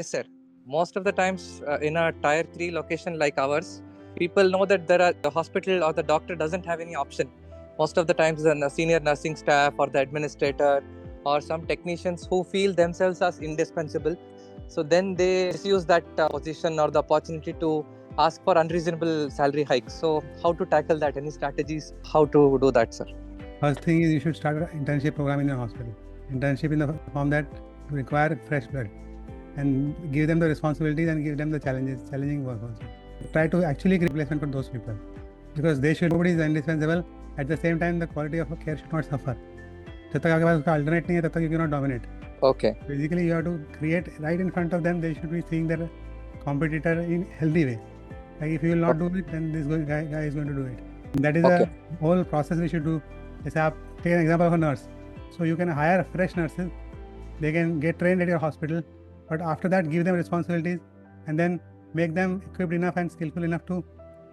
Yes, sir. Most of the times in a tier 3 location like ours, people know that the hospital or the doctor doesn't have any option. Most of the times the senior nursing staff or the administrator or some technicians who feel themselves as indispensable, so then they misuse that position or the opportunity to ask for unreasonable salary hikes. So how to tackle that? Any strategies how to do that, sir? First thing is you should start an internship program in your hospital. Internship in the form that you require fresh blood and give them the responsibilities and give them the challenging work also. Try to actually create replacement for those people because nobody is indispensable. At the same time, the quality of care should not suffer. जब तक आपके पास उसका alternate नहीं है, तब तक you cannot dominate. Okay. Basically, you have to create right in front of them. They should be seeing their competitor in healthy way. Like if you will not do it, then this guy is going to do it. That is a whole process we should do. जैसे आप take an example of a nurse. So you can hire fresh nurses. They can get trained at your hospital, but after that, give them responsibilities and then make them equipped enough and skillful enough to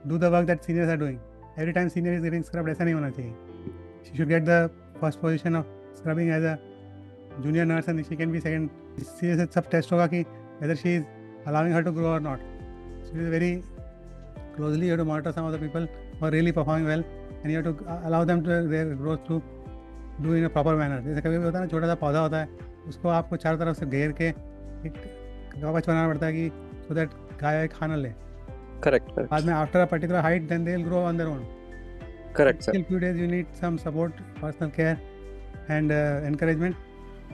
do the work that seniors are doing. Every time senior is getting scrubbed, ऐसा नहीं होना चाहिए. She should get the first position of scrubbing as a junior nurse and she can be second. से सब test होगा कि whether she is allowing her to grow or not. So it is very closely you have to monitor some of the people who are really performing well and you have to allow them to their growth to do in a proper manner. जैसे कभी होता है ना, छोटा सा पौधा होता है, उसको आपको चारों तरफ से घेर के एक कवच बनाना पड़ता है कि so that गाय खाना ले. Correct. बाद में after a particular height, then they will grow on their own. Correct, sir. Till few days you need some support, personal care and encouragement,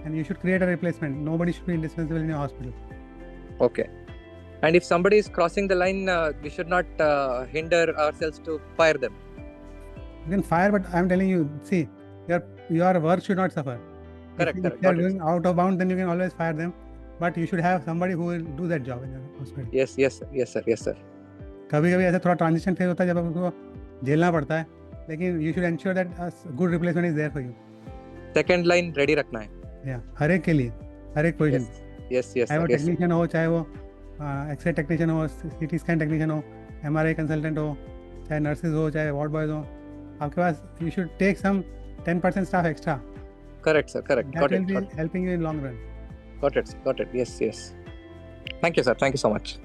and you should create a replacement. Nobody should be indispensable in your hospital. Okay. And if somebody is crossing the line, we should not hinder ourselves to fire them. You can fire, but I am telling you, see, your work should not suffer. Correct. If they are going out of bounds, then you can always fire them. But you should have somebody who will do that job in your hospital. Yes, sir. कभी-कभी ऐसा थोड़ा transition phase होता है जब आपको झेलना पड़ता है, लेकिन you should ensure that a good replacement is there for you. Second line ready रखना है. Yeah, हर एक के लिए, हर एक position. Yes. चाहे वो technician हो, चाहे वो X-ray technician हो, CT scan technician हो, MRI consultant हो, चाहे nurses हो, चाहे ward boys हो, आपके पास you should take some 10% staff extra. Correct, sir. Correct. That will be helping you in long run. Got it. Yes. Thank you, sir. Thank you so much.